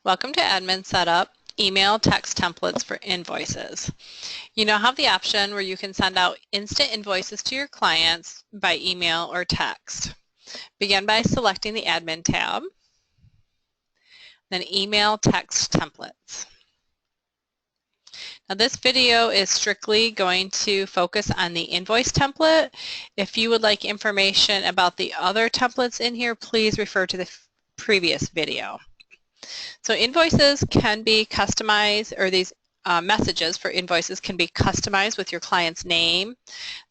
Welcome to Admin Setup, Email Text Templates for Invoices. You now have the option where you can send out instant invoices to your clients by email or text. Begin by selecting the Admin tab, then Email Text Templates. Now this video is strictly going to focus on the invoice template. If you would like information about the other templates in here, please refer to the previous video. So invoices can be customized, or these messages for invoices can be customized with your client's name,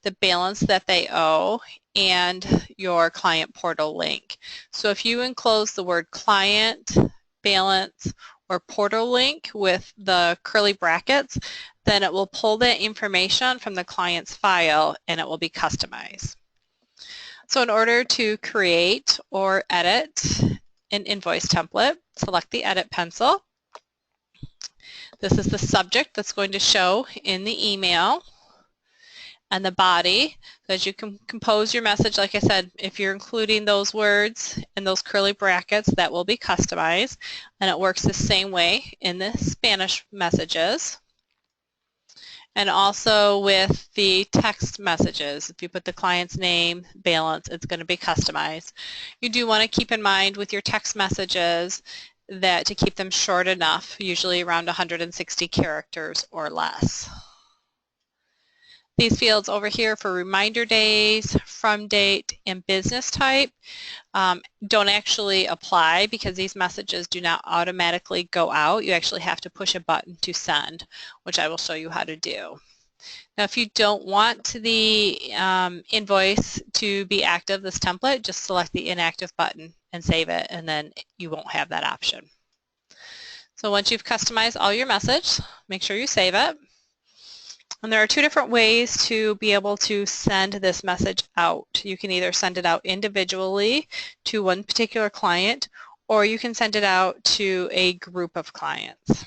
the balance that they owe, and your client portal link. So if you enclose the word client, balance, or portal link with the curly brackets, then it will pull that information from the client's file and it will be customized. So in order to create or edit an invoice template, select the edit pencil. This is the subject that's going to show in the email, and the body. So as you can compose your message, like I said, if you're including those words in those curly brackets, that will be customized, and it works the same way in the Spanish messages. And also with the text messages, if you put the client's name, balance, it's going to be customized. You do want to keep in mind with your text messages that to keep them short enough, usually around 160 characters or less. These fields over here for reminder days, from date, and business type don't actually apply because these messages do not automatically go out. You actually have to push a button to send, which I will show you how to do. Now if you don't want the invoice to be active, this template, just select the inactive button and save it, and then you won't have that option. So once you've customized all your message, make sure you save it. And there are two different ways to be able to send this message out. You can either send it out individually to one particular client, or you can send it out to a group of clients.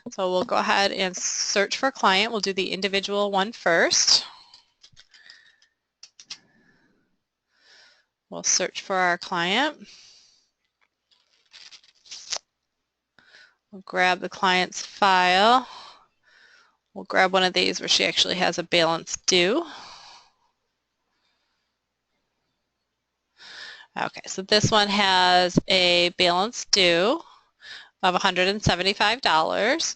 So we'll go ahead and search for a client. We'll do the individual one first. We'll search for our client. We'll grab the client's file. We'll grab one of these where she actually has a balance due. Okay, so this one has a balance due of $175.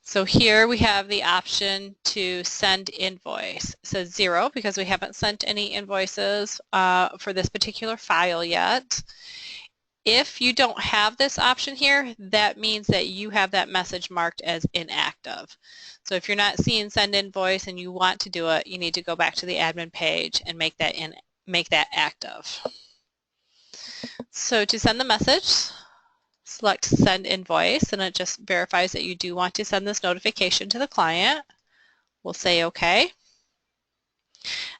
So here we have the option to send invoice. It says 0 because we haven't sent any invoices for this particular file yet. If you don't have this option here, that means that you have that message marked as inactive. So if you're not seeing send invoice and you want to do it, you need to go back to the admin page and make that active. So to send the message, select send invoice, and it just verifies that you do want to send this notification to the client. We'll say OK.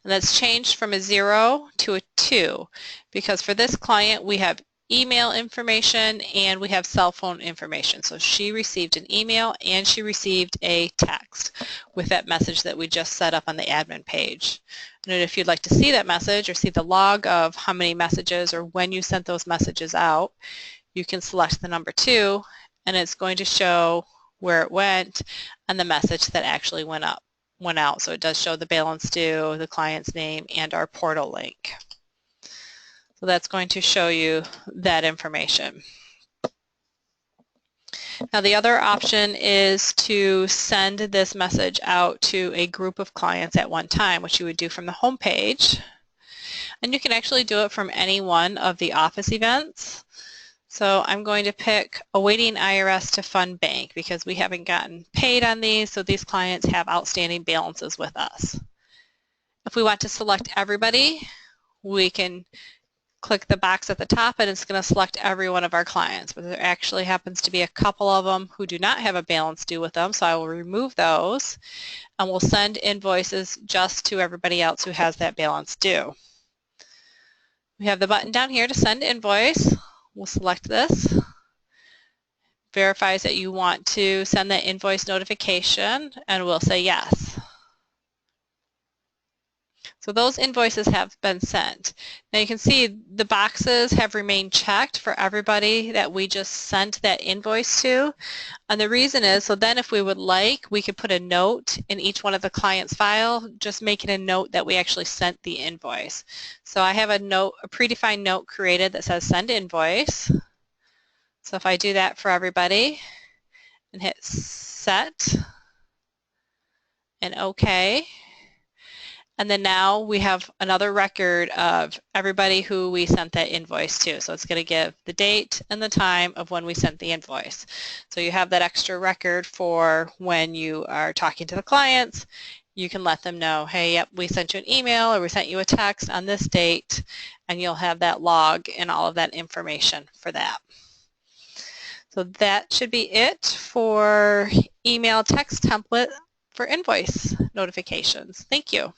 And that's changed from a 0 to a 2 because for this client we have email information and we have cell phone information. So she received an email and she received a text with that message that we just set up on the admin page. And if you'd like to see that message or see the log of how many messages or when you sent those messages out, you can select the number 2 and it's going to show where it went and the message that actually went out. So it does show the balance due, the client's name, and our portal link. So that's going to show you that information. Now the other option is to send this message out to a group of clients at one time, which you would do from the home page. And you can actually do it from any one of the office events. So I'm going to pick awaiting IRS to fund bank because we haven't gotten paid on these, so these clients have outstanding balances with us. If we want to select everybody, we can click the box at the top and it's going to select every one of our clients, but there actually happens to be a couple of them who do not have a balance due with them, so I will remove those and we'll send invoices just to everybody else who has that balance due. We have the button down here to send invoice. We'll select this. Verifies that you want to send that invoice notification and we'll say yes. So those invoices have been sent. Now you can see the boxes have remained checked for everybody that we just sent that invoice to. And the reason is, so then if we would like, we could put a note in each one of the client's file, just making a note that we actually sent the invoice. So I have a note, a predefined note created that says send invoice. So if I do that for everybody and hit set and OK, and then now we have another record of everybody who we sent that invoice to. So it's going to give the date and the time of when we sent the invoice. So you have that extra record for when you are talking to the clients. You can let them know, hey, yep, we sent you an email or we sent you a text on this date, and you'll have that log and all of that information for that. So that should be it for email text template for invoice notifications. Thank you.